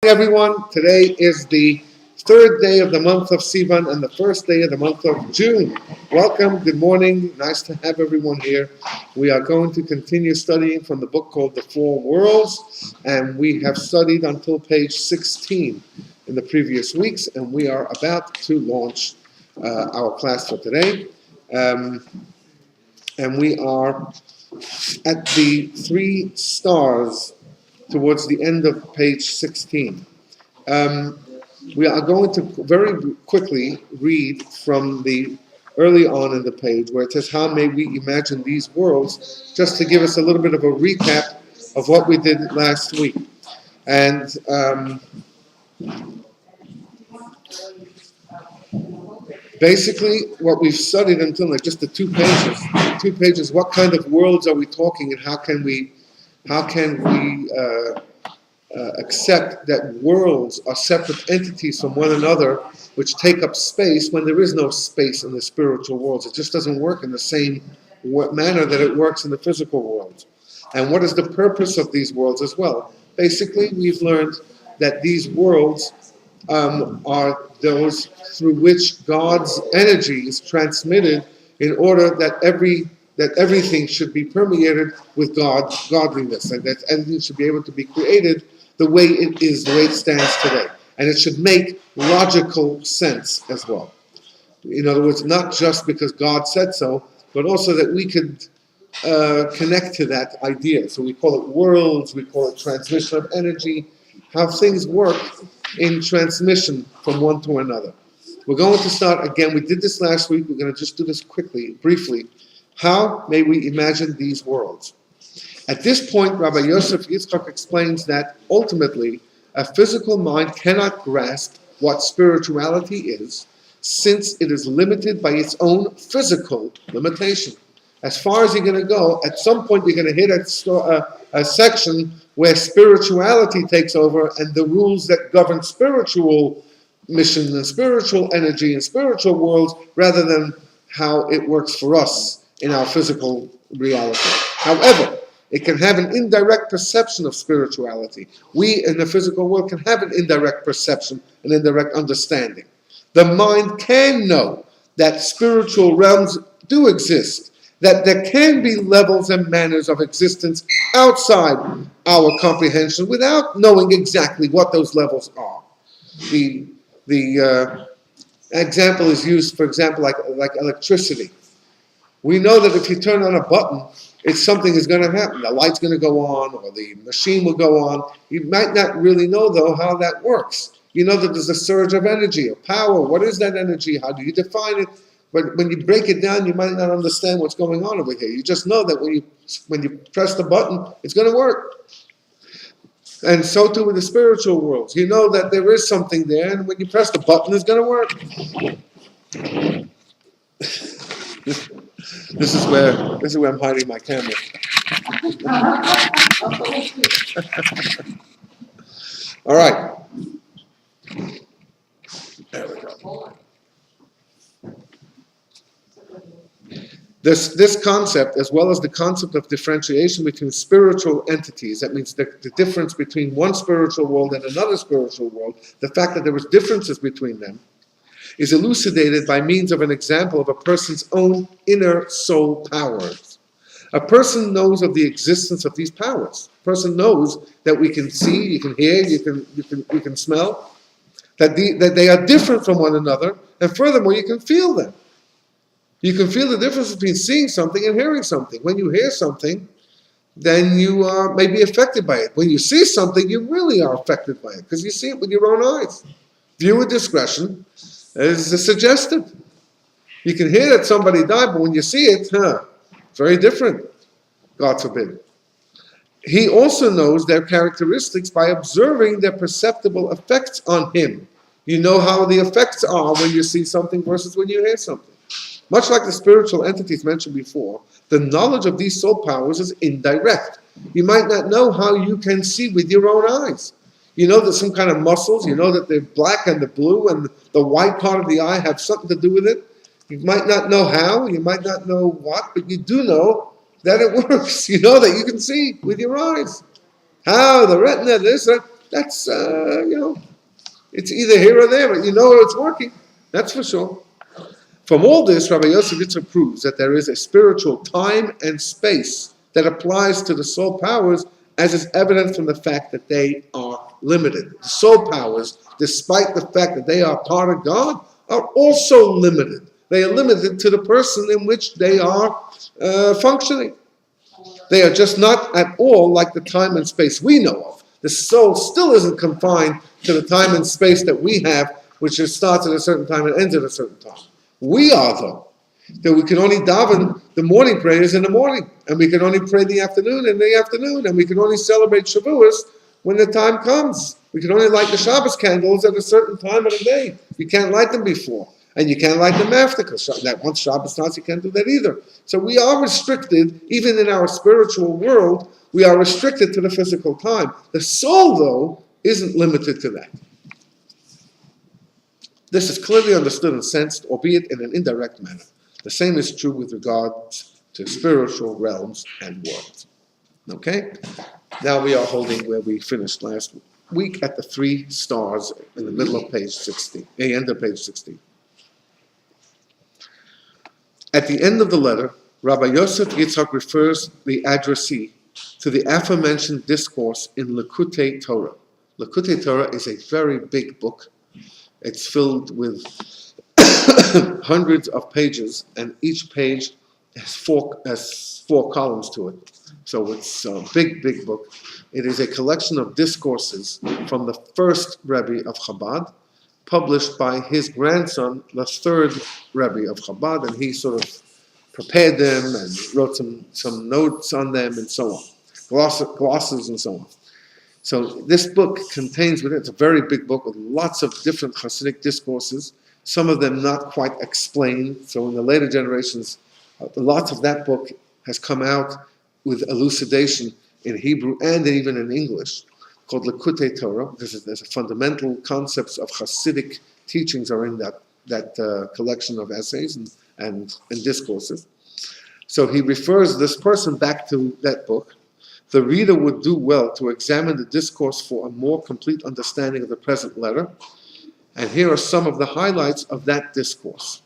Everyone, today is the third day of the month of Sivan and the first day of the month of June. Welcome, good morning, nice to have everyone here. We are going to continue studying from the book called The Four Worlds, and we have studied until page 16 in the previous weeks, and we are about to launch our class for today. And we are at the 3 stars towards the end of page 16. We are going to very quickly read from the early on in the page where it says, how may we imagine these worlds, just to give us a little bit of a recap of what we did last week. And basically what we've studied until like just the 2 pages, what kind of worlds are we talking, and how can we accept that worlds are separate entities from one another which take up space when there is no space in the spiritual worlds. It just doesn't work in the same manner that it works in the physical world. And what is the purpose of these worlds as well? Basically, we've learned that these worlds are those through which God's energy is transmitted in order that everything should be permeated with godliness, and that everything should be able to be created the way it is, the way it stands today. And it should make logical sense as well. In other words, not just because God said so, but also that we could connect to that idea. So we call it worlds, we call it transmission of energy, how things work in transmission from one to another. We're going to start again. We did this last week. We're going to just do this quickly, briefly. How may we imagine these worlds? At this point, Rabbi Yosef Yitzchak explains that ultimately a physical mind cannot grasp what spirituality is, since it is limited by its own physical limitation. As far as you're going to go, at some point you're going to hit a section where spirituality takes over, and the rules that govern spiritual mission and spiritual energy and spiritual worlds, rather than how it works for us in our physical reality. However, it can have an indirect perception of spirituality. We in the physical world can have an indirect perception, an indirect understanding. The mind can know that spiritual realms do exist, that there can be levels and manners of existence outside our comprehension without knowing exactly what those levels are. The example is used, for example, like electricity. We know that if you turn on a button, something is going to happen. The light's going to go on, or the machine will go on. You might not really know, though, how that works. You know that there's a surge of energy, of power. What is that energy? How do you define it? But when you break it down, you might not understand what's going on over here. You just know that when you press the button, it's going to work. And so too with the spiritual worlds. You know that there is something there, and when you press the button, it's going to work. This is where I'm hiding my camera. All right. There we go. This concept, as well as the concept of differentiation between spiritual entities, that means the difference between one spiritual world and another spiritual world, the fact that there was differences between them, is elucidated by means of an example of a person's own inner soul powers. A person knows of the existence of these powers. A person knows that we can see, you can hear, you can smell, that they are different from one another, and furthermore, you can feel them. You can feel the difference between seeing something and hearing something. When you hear something, then you may be affected by it. When you see something, you really are affected by it, because you see it with your own eyes. View with discretion is suggested. You can hear that somebody died, but when you see it, it's very different. God forbid. He also knows their characteristics by observing their perceptible effects on him. You know how the effects are when you see something versus when you hear something. Much like the spiritual entities mentioned before, the knowledge of these soul powers is indirect. You might not know how you can see with your own eyes. You know that some kind of muscles, you know that the black and the blue and the white part of the eye have something to do with it. You might not know how, you might not know what, but you do know that it works. You know that you can see with your eyes. How? The retina, this, that. that's, it's either here or there, but it's working. That's for sure. From all this, Rabbi Yosef Yitzchak proves that there is a spiritual time and space that applies to the soul powers, as is evident from the fact that they are limited. The soul powers, despite the fact that they are part of God, are also limited. They are limited to the person in which they are functioning. They are just not at all like the time and space we know of. The soul still isn't confined to the time and space that we have, which starts at a certain time and ends at a certain time. We are, though, that we can only daven the morning prayers in the morning, and we can only pray the afternoon in the afternoon, and we can only celebrate Shavuos when the time comes. We can only light the Shabbos candles at a certain time of the day. You can't light them before, and you can't light them after, because once Shabbos starts, you can't do that either. So we are restricted, even in our spiritual world, we are restricted to the physical time. The soul, though, isn't limited to that. This is clearly understood and sensed, albeit in an indirect manner. The same is true with regards to spiritual realms and worlds. Okay? Now we are holding where we finished last week at the 3 stars in the middle of page 16, the end of page 16. At the end of the letter, Rabbi Yosef Yitzchak refers the addressee to the aforementioned discourse in Likutei Torah. Likutei Torah is a very big book. It's filled with hundreds of pages, and each page has four columns to it. So it's a big, big book. It is a collection of discourses from the first Rebbe of Chabad, published by his grandson, the third Rebbe of Chabad, and he sort of prepared them and wrote some notes on them and so on, glosses and so on. So this book contains within it, it's a very big book with lots of different Hasidic discourses, some of them not quite explained. So in the later generations, lots of that book has come out with elucidation in Hebrew and even in English, called Likutei Torah. There's fundamental concepts of Hasidic teachings are in that collection of essays and discourses. So he refers this person back to that book. The reader would do well to examine the discourse for a more complete understanding of the present letter. And here are some of the highlights of that discourse.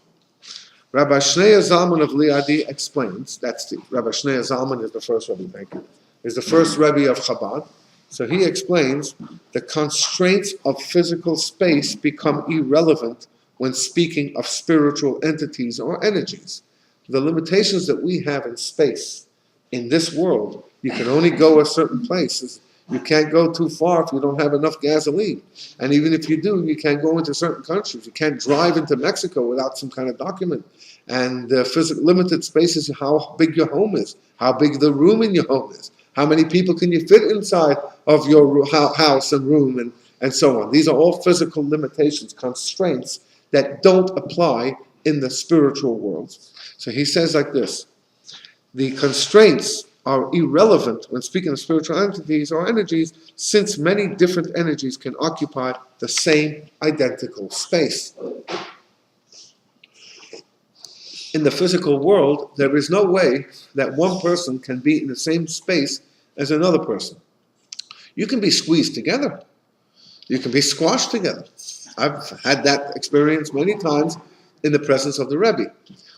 Rabbi Shneur Zalman of Liadi explains, Rabbi Shneur Zalman is the first Rebbe, thank you, is the first Rebbe of Chabad. So he explains the constraints of physical space become irrelevant when speaking of spiritual entities or energies. The limitations that we have in space, in this world, you can only go a certain place. You can't go too far if you don't have enough gasoline. And even if you do, you can't go into certain countries. You can't drive into Mexico without some kind of document. And limited space is how big your home is, how big the room in your home is, how many people can you fit inside of your house and room, and so on. These are all physical limitations, constraints that don't apply in the spiritual world. So he says like this: the constraints are irrelevant when speaking of spiritual entities or energies, since many different energies can occupy the same identical space. In the physical world, there is no way that one person can be in the same space as another person. You can be squeezed together. You can be squashed together. I've had that experience many times in the presence of the Rebbe,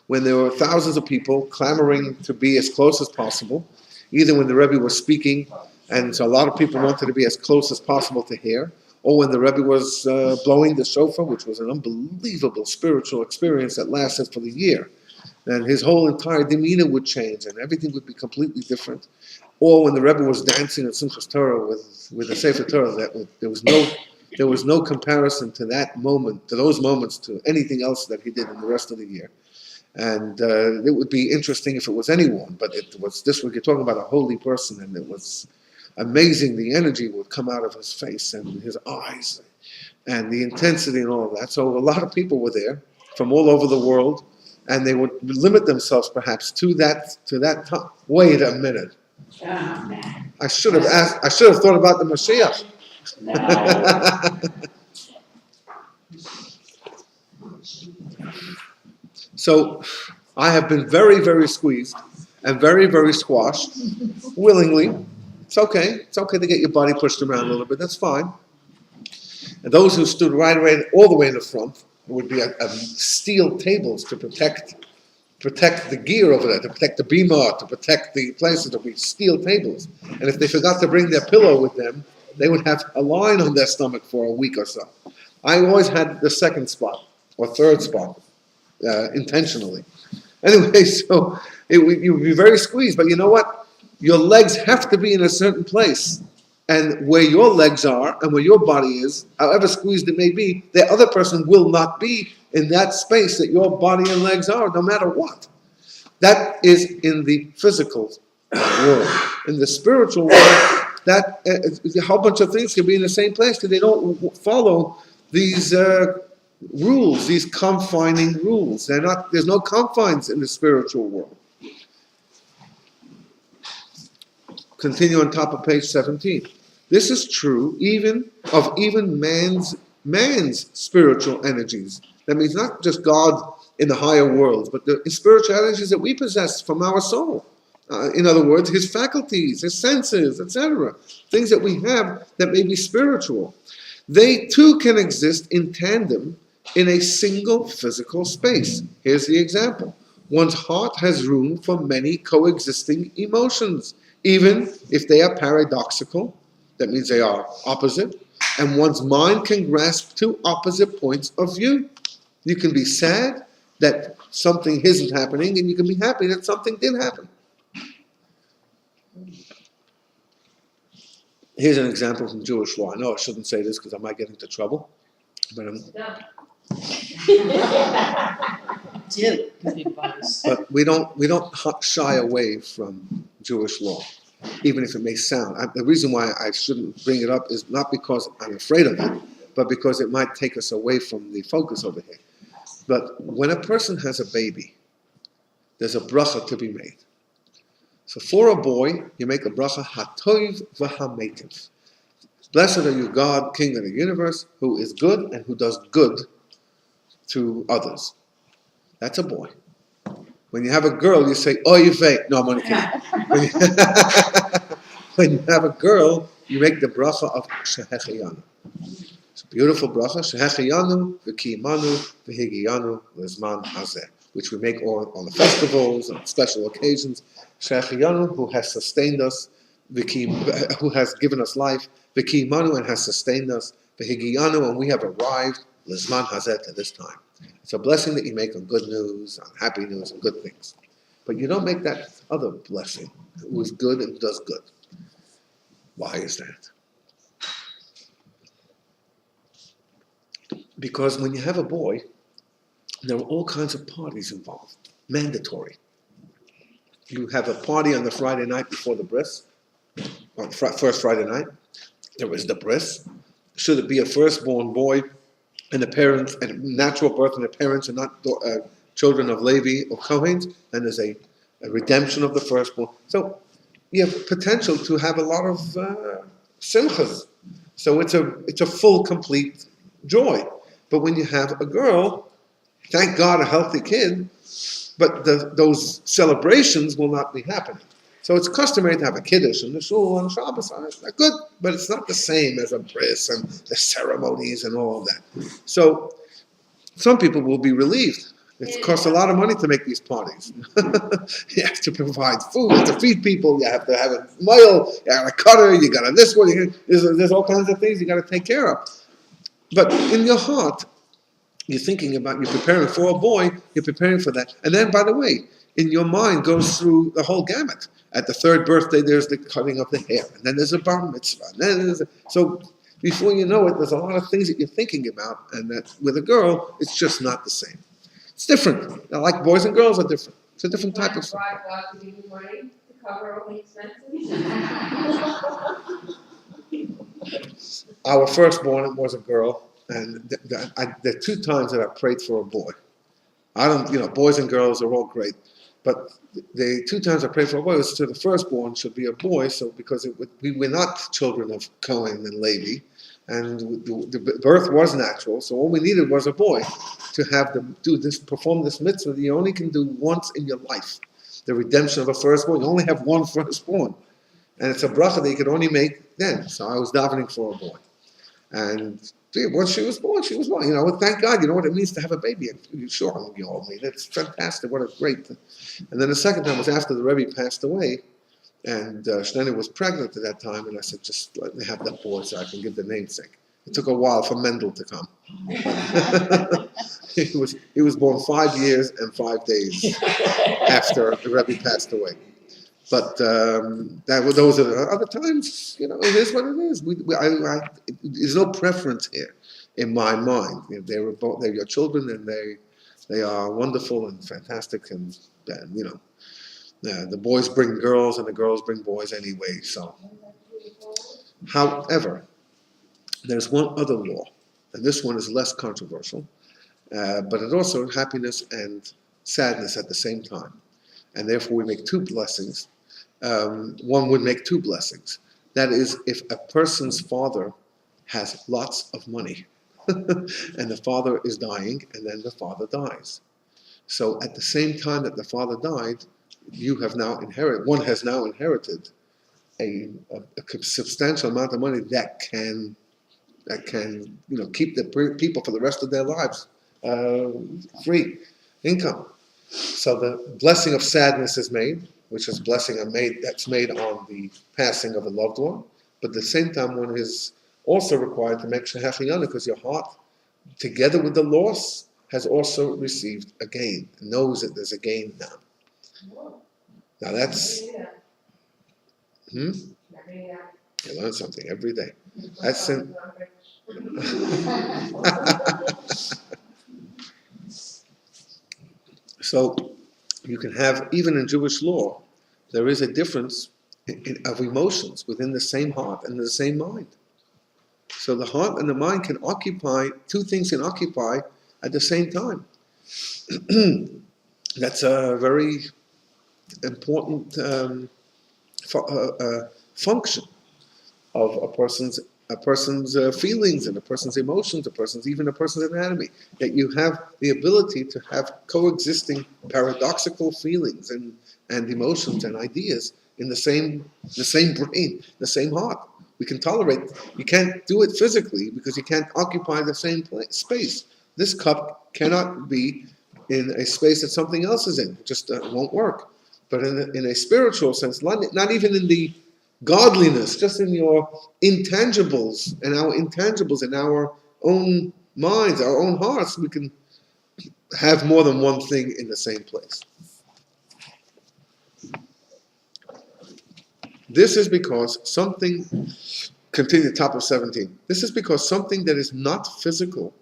when there were thousands of people clamoring to be as close as possible, either when the Rebbe was speaking, and so a lot of people wanted to be as close as possible to hear, or when the Rebbe was blowing the shofar, which was an unbelievable spiritual experience that lasted for the year. And his whole entire demeanor would change, and everything would be completely different. Or when the Rebbe was dancing at Simchas Torah with the Sefer Torah, there was no comparison to that moment, to those moments, to anything else that he did in the rest of the year. And it would be interesting if it was anyone, but it was this. We're talking about a holy person, and it was amazing. The energy would come out of his face and his eyes, and the intensity and all of that. So a lot of people were there from all over the world, and they would limit themselves perhaps to that time. Wait a minute. I should have thought about the Mashiach. So I have been very, very squeezed and very, very squashed, willingly, It's okay. It's okay to get your body pushed around a little bit. That's fine. And those who stood right away, all the way in the front, would be steel tables to protect the gear over there, to protect the bima, to protect the places. There'll be steel tables. And if they forgot to bring their pillow with them, they would have a line on their stomach for a week or so. I always had the second spot or third spot, intentionally. Anyway, so you would be very squeezed. But you know what? Your legs have to be in a certain place. And where your legs are and where your body is, however squeezed it may be, the other person will not be in that space that your body and legs are, no matter what. That is in the physical world. In the spiritual world, that a whole bunch of things can be in the same place because they don't follow these rules, these confining rules. There's no confines in the spiritual world. Continue on top of page 17. This is true even of man's spiritual energies. That means not just God in the higher worlds, but the spiritual energies that we possess from our soul. In other words, his faculties, his senses, etc. Things that we have that may be spiritual. They too can exist in tandem in a single physical space. Here's the example. One's heart has room for many coexisting emotions, even if they are paradoxical. That means they are opposite. And one's mind can grasp two opposite points of view. You can be sad that something isn't happening, and you can be happy that something did happen. Here's an example from Jewish law. I know I shouldn't say this because I might get into trouble. But we don't shy away from Jewish law, even if it may sound. The reason why I shouldn't bring it up is not because I'm afraid of it, but because it might take us away from the focus over here. But when a person has a baby, there's a bracha to be made. So for a boy, you make a bracha, hatoiv v'hametiv. Blessed are you, God, King of the universe, who is good and who does good to others. That's a boy. When you have a girl, you say, oy vey. No, I'm only kidding. When you have a girl, you make the bracha of shehecheyanu. It's a beautiful bracha, shehecheyanu v'kiyimanu v'higiyanu l'zman hazeh, which we make on the festivals, on special occasions. Shehecheyanu, who has sustained us, who has given us life, v'kiyimanu, and has sustained us, v'higiyanu, and we have arrived l'zman hazeh to this time. It's a blessing that you make on good news, on happy news, and good things. But you don't make that other blessing, who is good and does good. Why is that? Because when you have a boy, there are all kinds of parties involved, mandatory. You have a party on the Friday night before the bris, on first Friday night. There is the bris. Should it be a firstborn boy, and the parents, and natural birth, and the parents are not children of Levi or Kohens, then there's a redemption of the firstborn. So you have potential to have a lot of simchas. So it's a full, complete joy. But when you have a girl, thank God, a healthy kid, but those celebrations will not be happening. So it's customary to have a kiddush in the shul on Shabbos. They're good, but it's not the same as a bris and the ceremonies and all of that. So some people will be relieved. It costs a lot of money to make these parties. You have to provide food, you have to feed people, you have to have a meal, you got a cutter, you got a this one, there's all kinds of things you got to take care of. But in your heart, you're thinking about, you're preparing for a boy, you're preparing for that. And then, by the way, in your mind goes through the whole gamut. At the third birthday, there's the cutting of the hair, and then there's a bar mitzvah. And then so before you know it, there's a lot of things that you're thinking about, and that with a girl, it's just not the same. It's different. Now, like boys and girls are different. It's a different type of thing. To cover all the expenses. Our firstborn was a girl, and the two times that I prayed for a boy. Boys and girls are all great, but the two times I prayed for a boy was to the firstborn should be a boy, so because we were not children of Cohen and Levi, and the birth was natural, so all we needed was a boy to have them perform this mitzvah that you only can do once in your life. The redemption of a firstborn, you only have one firstborn. And it's a bracha that you could only make then. So I was davening for a boy. And once she was born, she was born. Thank God, you know what it means to have a baby. And sure, you all mean it's fantastic. What a great. And then the second time was after the Rebbe passed away. And Shnena was pregnant at that time. And I said, just let me have that boy so I can give the namesake. It took a while for Mendel to come. He was born 5 years and 5 days after the Rebbe passed away. But those are the other times. It is what it is. There's no preference here in my mind. They're your children, and they are wonderful and fantastic, and the boys bring girls and the girls bring boys anyway. So, however, there's one other law, and this one is less controversial, but it also happiness and sadness at the same time, and therefore we make two blessings. One would make two blessings. That is, if a person's father has lots of money, and the father is dying, and then the father dies. So at the same time that the father died, one has now inherited a substantial amount of money that can keep the people for the rest of their lives free income. So the blessing of sadness is made, which is blessing that's made on the passing of a loved one. But at the same time, one is also required to make shehechiyana, because your heart, together with the loss, has also received a gain, knows that there's a gain now. Now that's, you learn something every day. That's in, so you can have, even in Jewish law, there is a difference of emotions within the same heart and the same mind. So the heart and the mind can occupy, two things can occupy at the same time. That's a very important function of a person's feelings and a person's emotions, even a person's anatomy. That you have the ability to have coexisting paradoxical feelings and emotions and ideas in the same brain, the same heart. We can tolerate. You can't do it physically because you can't occupy the same space. This cup cannot be in a space that something else is in. It just won't work. But in a spiritual sense, not even in the godliness, just in your intangibles and our intangibles in our own minds, our own hearts, we can have more than one thing in the same place. This is because something, continue top of 17, this is because something that is not physical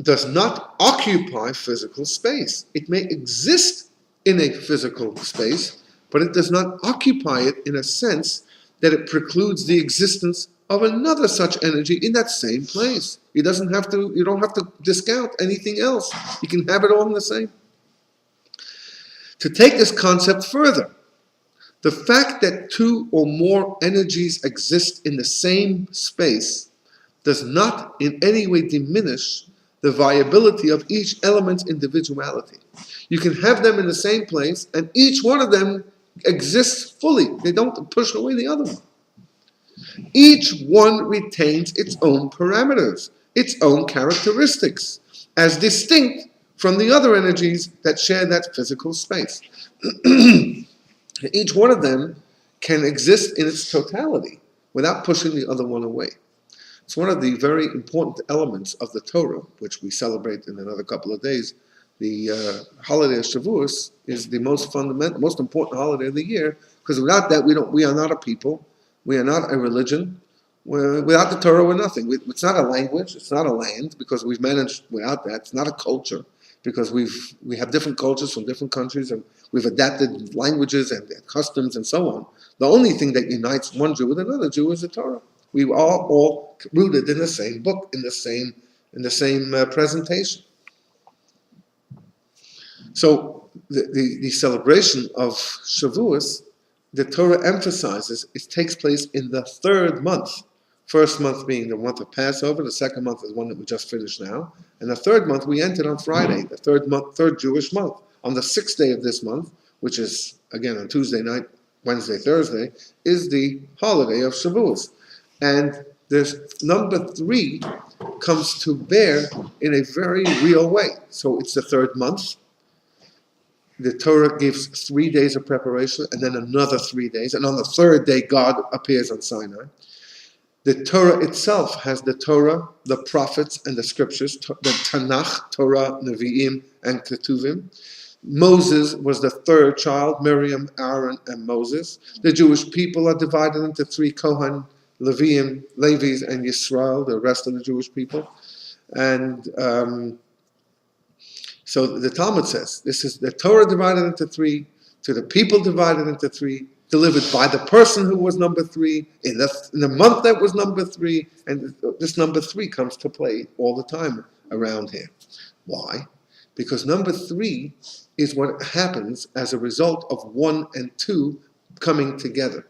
does not occupy physical space. It may exist in a physical space, but it does not occupy it in a sense that it precludes the existence of another such energy in that same place. You don't have to discount anything else. You can have it all in the same. To take this concept further, the fact that two or more energies exist in the same space does not in any way diminish the viability of each element's individuality. You can have them in the same place, and each one of them exists fully. They don't push away the other one. Each one retains its own parameters, its own characteristics, as distinct from the other energies that share that physical space. Each one of them can exist in its totality without pushing the other one away. It's one of the very important elements of the Torah, which we celebrate in another couple of days. The holiday of Shavuos is the most fundamental, most important holiday of the year, because without that, we are not a people, we are not a religion. Without the Torah, we're nothing. It's not a language, it's not a land, because we've managed without that. It's not a culture, because we have different cultures from different countries, and we've adapted languages and customs and so on. The only thing that unites one Jew with another Jew is the Torah. We are all rooted in the same book, in the same presentation. So the celebration of Shavuos, the Torah emphasizes it takes place in the third month. First month being the month of Passover, the second month is one that we just finished now, and the third month we entered on Friday, the third Jewish month. On the sixth day of this month, which is again on Tuesday night, Wednesday, Thursday, is the holiday of Shavuos. And this number 3 comes to bear in a very real way. So it's the 3rd month. The Torah gives 3 days of preparation and then another 3 days. And on the 3rd day, God appears on Sinai. The Torah itself has the Torah, the prophets, and the scriptures, the Tanakh, Torah, Nevi'im, and Ketuvim. Moses was the 3rd child, Miriam, Aaron, and Moses. The Jewish people are divided into 3, Kohan, Leviim, Levis, and Yisrael, the rest of the Jewish people. And so the Talmud says, this is the Torah divided into 3, to the people divided into 3, delivered by the person who was number 3, in the month that was number 3, and this number 3 comes to play all the time around here. Why? Because number 3 is what happens as a result of 1 and 2 coming together.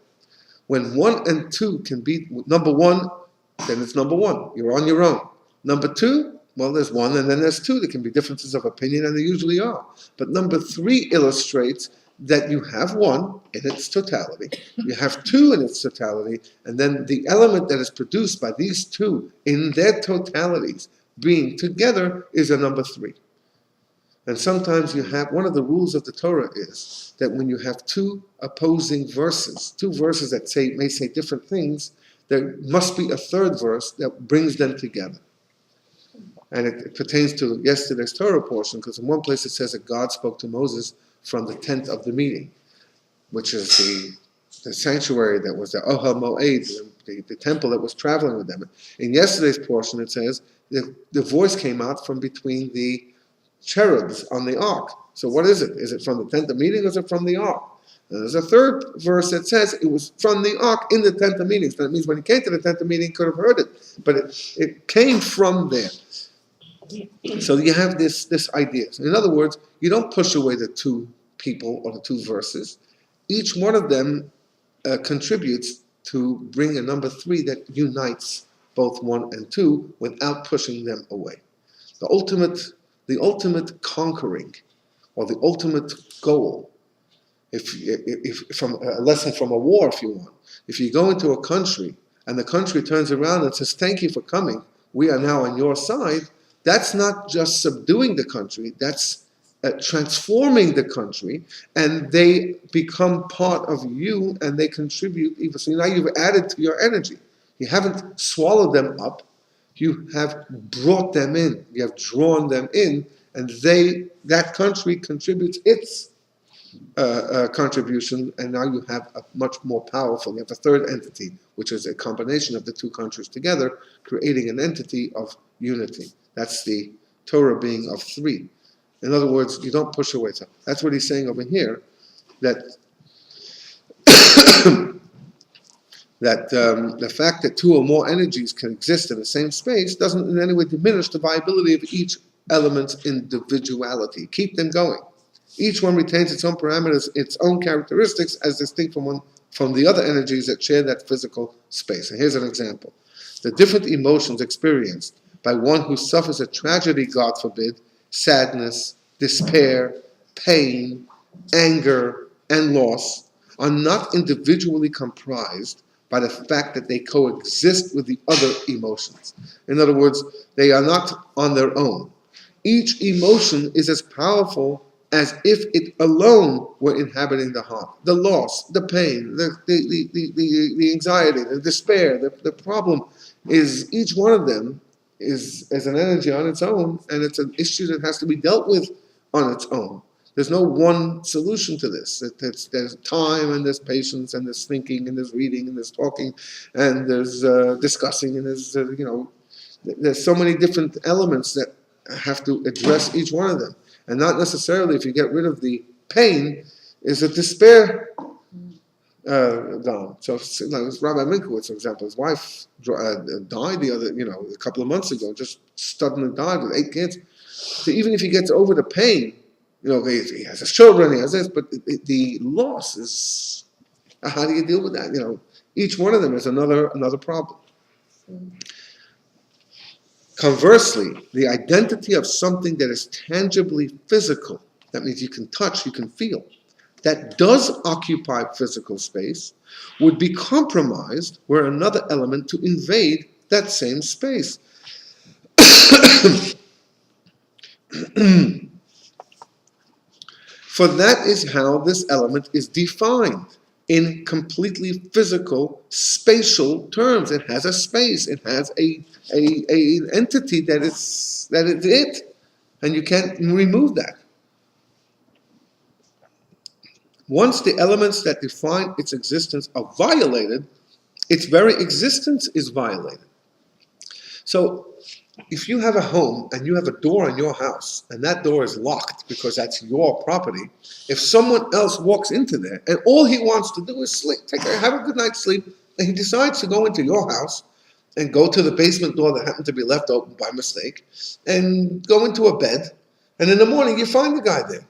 When 1 and 2 can be number 1, then it's number 1. You're on your own. Number 2, well, there's 1 and then there's 2. There can be differences of opinion, and there usually are. But number 3 illustrates that you have 1 in its totality, you have 2 in its totality, and then the element that is produced by these 2 in their totalities being together is a number 3. And sometimes you have, one of the rules of the Torah is that when you have 2 opposing verses, 2 verses that may say different things, there must be a 3rd verse that brings them together. And it pertains to yesterday's Torah portion, because in one place it says that God spoke to Moses from the tent of the meeting, which is the sanctuary that was the Ohel Moed, the temple that was traveling with them. In yesterday's portion it says the voice came out from between the cherubs on the ark. So what is it? Is it from the tent of meeting, or is it from the ark? And there's a 3rd verse that says it was from the ark in the tent of meeting. So that means when he came to the tent of meeting, he could have heard it, but it came from there. So you have this idea. So in other words, you don't push away the 2 people or the 2 verses. Each one of them contributes to bring a number 3 that unites both 1 and 2 without pushing them away. The ultimate conquering, or the ultimate goal, if from a lesson from a war, if you want, if you go into a country and the country turns around and says, "Thank you for coming, we are now on your side," that's not just subduing the country, that's transforming the country, and they become part of you, and they contribute even. So now you've added to your energy. You haven't swallowed them up, you have brought them in, you have drawn them in, and that country contributes its contribution, and now you have a much more powerful, you have a 3rd entity, which is a combination of the 2 countries together, creating an entity of unity. That's the Torah being of 3. In other words, you don't push away. So that's what he's saying over here, that the fact that 2 or more energies can exist in the same space doesn't in any way diminish the viability of each element's individuality. Keep them going. Each one retains its own parameters, its own characteristics, as distinct from the other energies that share that physical space. And here's an example. The different emotions experienced by one who suffers a tragedy, God forbid, sadness, despair, pain, anger, and loss, are not individually comprised by the fact that they coexist with the other emotions. In other words, they are not on their own. Each emotion is as powerful as if it alone were inhabiting the heart. The loss, the pain, the anxiety, the despair, the problem is, each one of them is an energy on its own, and it's an issue that has to be dealt with on its own. There's no one solution to this. There's time, and there's patience, and there's thinking, and there's reading, and there's talking, and there's discussing, and there's so many different elements that have to address each one of them. And not necessarily, if you get rid of the pain, is a despair gone. So, Rabbi Minkowitz, for example, his wife died a couple of months ago, just suddenly died with 8 kids. So even if he gets over the pain, he has his children, he has this, but the loss is, how do you deal with that? Each one of them is another problem. Conversely, the identity of something that is tangibly physical, that means you can touch, you can feel, that does occupy physical space would be compromised were another element to invade that same space. For that is how this element is defined in completely physical, spatial terms. It has a space. It has a entity that is it, and you can't remove that. Once the elements that define its existence are violated, its very existence is violated. So, if you have a home and you have a door in your house and that door is locked because that's your property, if someone else walks into there and all he wants to do is sleep, have a good night's sleep, and he decides to go into your house and go to the basement door that happened to be left open by mistake and go into a bed, and in the morning you find the guy there.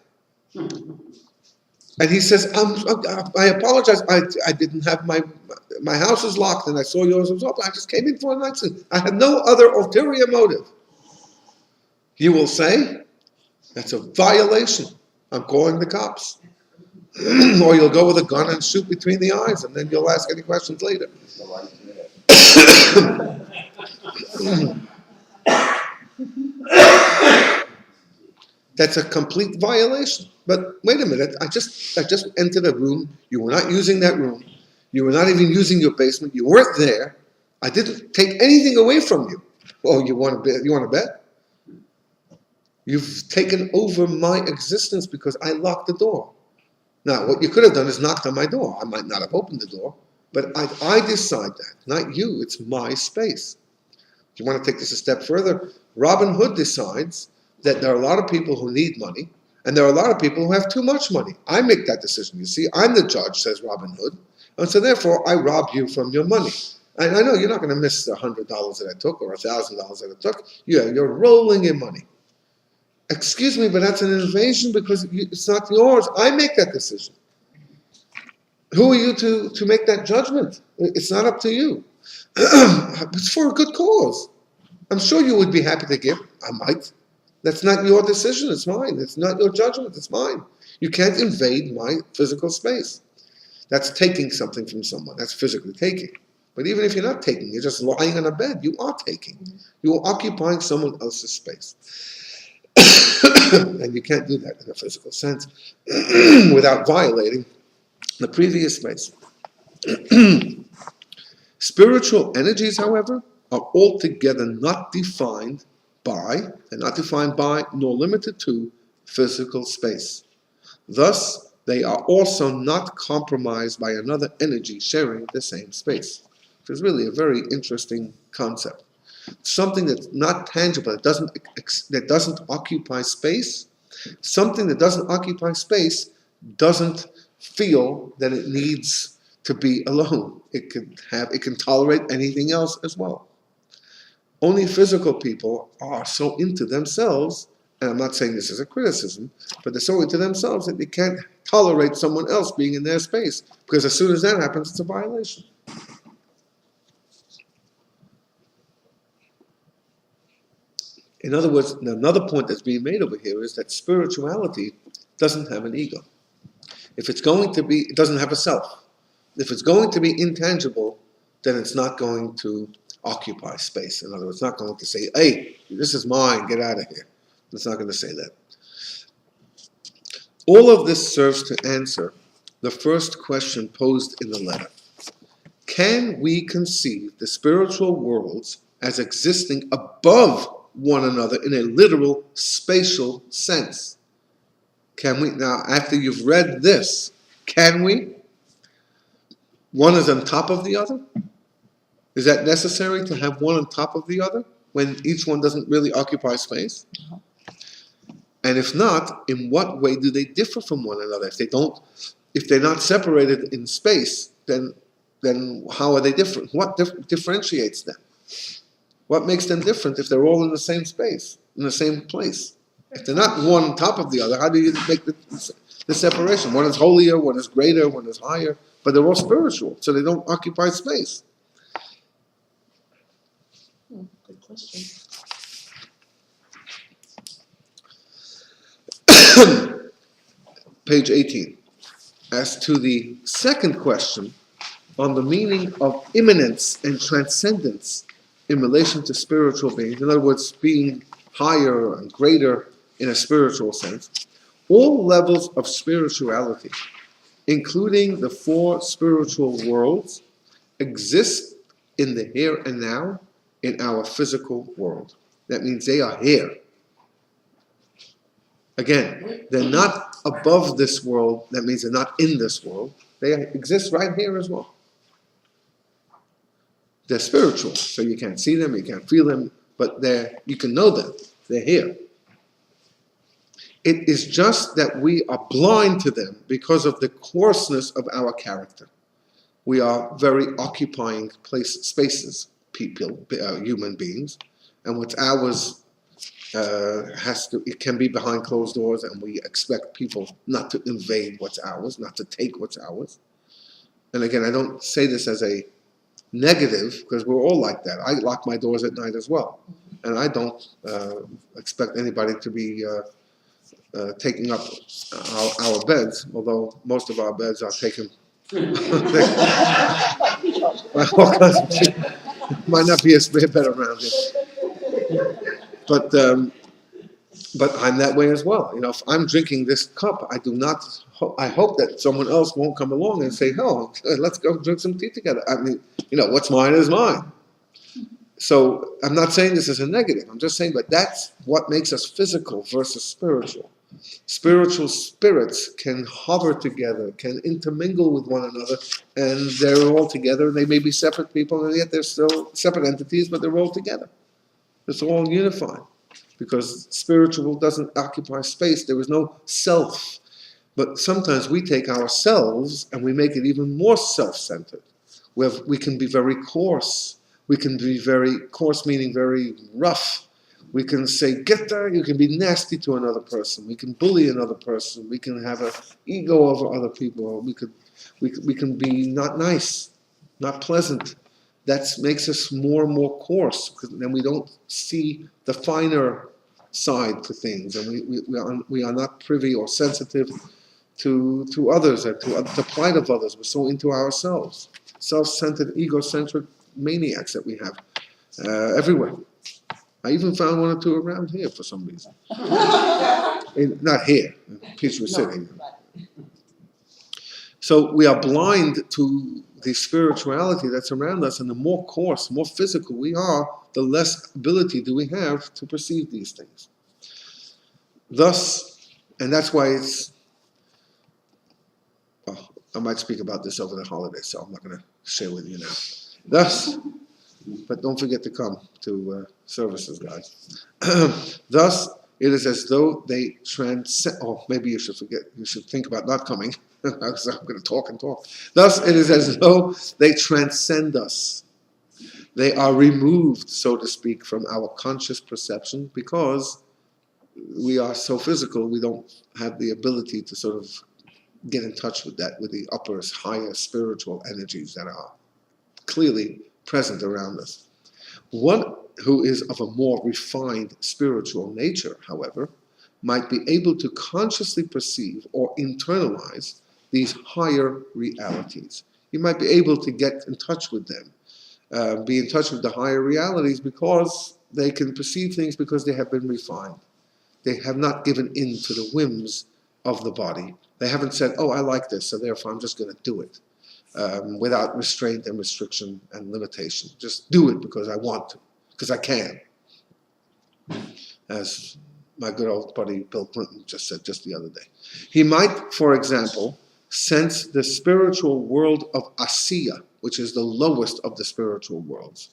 And he says, I apologize, I didn't have my house is locked and I saw yours was open. I just came in for a night's sleep. I had no other ulterior motive. You will say, that's a violation. I'm calling the cops. Or you'll go with a gun and shoot between the eyes, and then you'll ask any questions later. That's a complete violation. But wait a minute, I just entered a room. You were not using that room. You were not even using your basement. You weren't there. I didn't take anything away from you. Oh, you want to bet? You've taken over my existence because I locked the door. Now, what you could have done is knocked on my door. I might not have opened the door, but I decide that, not you. It's my space. If you want to take this a step further, Robin Hood decides that there are a lot of people who need money, and there are a lot of people who have too much money. I make that decision. You see, I'm the judge, says Robin Hood, and so therefore I rob you from your money. And I know you're not going to miss the $100 that I took or $1,000 that I took. You're rolling in money. Excuse me, but that's an invasion because it's not yours. I make that decision. Who are you to make that judgment? It's not up to you. It's for a good cause. I'm sure you would be happy to give. I might. That's not your decision. It's mine. It's not your judgment. It's mine. You can't invade my physical space. That's taking something from someone. That's physically taking. But even if you're not taking, you're just lying on a bed, you are taking. You are occupying someone else's space. And you can't do that in a physical sense without violating the previous space. Spiritual energies, however, are altogether not defined by, nor limited to, physical space. Thus, they are also not compromised by another energy sharing the same space, which is really a very interesting concept. Something that's not tangible, that doesn't occupy space. Something that doesn't occupy space doesn't feel that it needs to be alone. It can tolerate anything else as well. Only physical people are so into themselves, and I'm not saying this as a criticism, but they're so into themselves that they can't tolerate someone else being in their space, because as soon as that happens, it's a violation. In other words, another point that's being made over here is that spirituality doesn't have an ego. If it's going to be, it doesn't have a self. If it's going to be intangible, then it's not going to occupy space. In other words, it's not going to say, hey, this is mine, get out of here. It's not going to say that. All of this serves to answer the first question posed in the letter. Can we conceive the spiritual worlds as existing above one another in a literal spatial sense? Can we? Now, after you've read this, can we? One is on top of the other? Is that necessary to have one on top of the other when each one doesn't really occupy space? And if not, in what way do they differ from one another? If they're not separated in space, then how are they different? What differentiates them? What makes them different if they're all in the same space, in the same place? If they're not one on top of the other, how do you make the separation? One is holier, one is greater, one is higher, but they're all spiritual, so they don't occupy space. Good question. Page 18. As to the second question on the meaning of immanence and transcendence in relation to spiritual beings, in other words, being higher and greater in a spiritual sense, all levels of spirituality, including the four spiritual worlds, exist in the here and now in our physical world. That means they are here. Again, they're not above this world. That means they're not in this world. They exist right here as well. They're spiritual, so you can't see them, you can't feel them, but you can know them. They're here. It is just that we are blind to them because of the coarseness of our character. We are very occupying spaces, people, human beings, and what's ours it can be behind closed doors, and we expect people not to invade what's ours, not to take what's ours. And again, I don't say this as a negative, because we're all like that. I lock my doors at night as well, and I don't expect anybody to be taking up our beds, although most of our beds are taken. All kinds of people. Might not be a bed around here, but I'm that way as well. You know, if I'm drinking this cup, I do not. I hope that someone else won't come along and say, "Oh, let's go drink some tea together." I mean, you know, what's mine is mine. So I'm not saying this is a negative. I'm just saying, but that's what makes us physical versus spiritual. Spiritual spirits can hover together, can intermingle with one another, and they're all together. They may be separate people, and yet they're still separate entities, but they're all together. It's all unified, because spiritual doesn't occupy space. There is no self. But sometimes we take ourselves and we make it even more self-centered. We can be very coarse. We can be very coarse, meaning very rough. We can say, get there. You can be nasty to another person. We can bully another person. We can have an ego over other people. We can be not nice, not pleasant. That makes us more and more coarse, because then we don't see the finer side to things, and we are not privy or sensitive to others and to the plight of others. We're so into ourselves, self-centered, egocentric maniacs that we have everywhere. I even found one or two around here for some reason. Not here, in Peachtree City. So we are blind to the spirituality that's around us, and the more coarse, more physical we are, the less ability do we have to perceive these things. Thus, and that's why I might speak about this over the holidays, so I'm not going to share with you now. Thus, but don't forget to come to services, guys. Thus, it is as though they transcend. Oh, maybe you should forget. You should think about not coming. Because I'm going to talk and talk. Thus, it is as though they transcend us. They are removed, so to speak, from our conscious perception, because we are so physical, we don't have the ability to sort of get in touch with that, with the upper, higher spiritual energies that are clearly present around us. One who is of a more refined spiritual nature, however, might be able to consciously perceive or internalize these higher realities. You might be able to get in touch with them, be in touch with the higher realities, because they can perceive things because they have been refined. They have not given in to the whims of the body. They haven't said, oh, I like this, so therefore I'm just going to do it, without restraint and restriction and limitation. Just do it because I want to, because I can. As my good old buddy Bill Clinton just said just the other day. He might, for example, sense the spiritual world of Asiya, which is the lowest of the spiritual worlds.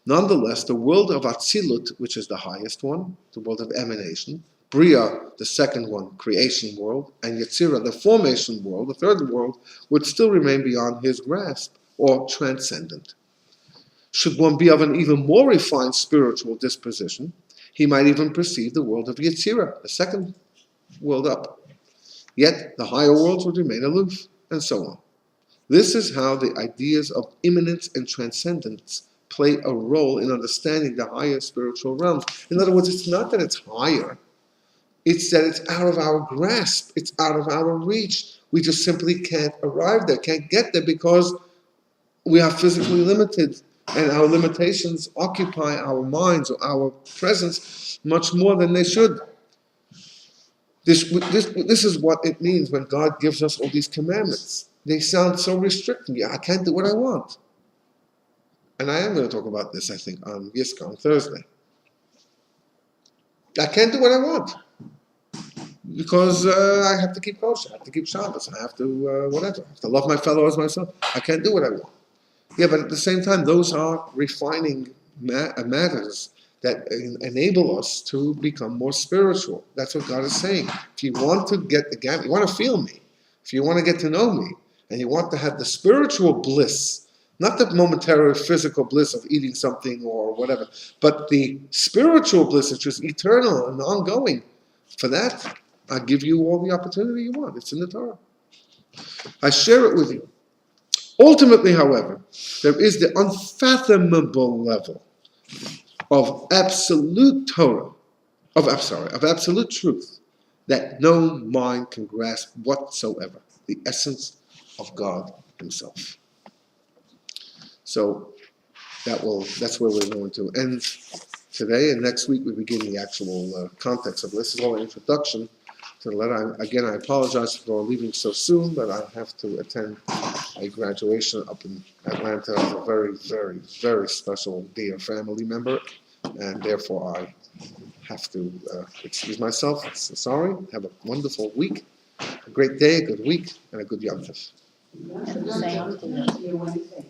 Nonetheless, the world of Atzilut, which is the highest one, the world of emanation, Bria, the second one, creation world, and Yetzirah, the formation world, the third world, would still remain beyond his grasp, or transcendent. Should one be of an even more refined spiritual disposition, he might even perceive the world of Yetzirah, the second world up. Yet the higher worlds would remain aloof, and so on. This is how the ideas of immanence and transcendence play a role in understanding the higher spiritual realms. In other words, it's not that it's higher, It's that it's out of our grasp. It's out of our reach. We just simply can't arrive there, can't get there because we are physically limited, and our limitations occupy our minds or our presence much more than they should. This is what it means when God gives us all these commandments. They sound so restricting. I can't do what I want. And I am going to talk about this, I think, on Yiska on Thursday. I can't do what I want because I have to keep kosher, I have to keep Shabbos, I have to whatever. I have to love my fellow as myself. I can't do what I want. Yeah, but at the same time, those are refining matters that enable us to become more spiritual. That's what God is saying. If you want to get the gap, you want to feel me, if you want to get to know me, and you want to have the spiritual bliss, not the momentary physical bliss of eating something or whatever, but the spiritual bliss, which is eternal and ongoing, for that, I give you all the opportunity you want. It's in the Torah. I share it with you. Ultimately, however, there is the unfathomable level of absolute Torah, of absolute truth that no mind can grasp whatsoever. The essence of God Himself. So that's where we're going to end today, and next week we begin the actual context of this. This is all an introduction to the letter. Again, I apologize for leaving so soon, but I have to attend a graduation up in Atlanta of a very, very, very special dear family member, and therefore I have to excuse myself. So sorry. Have a wonderful week, a great day, a good week, and a good Yom Tov. Same to you.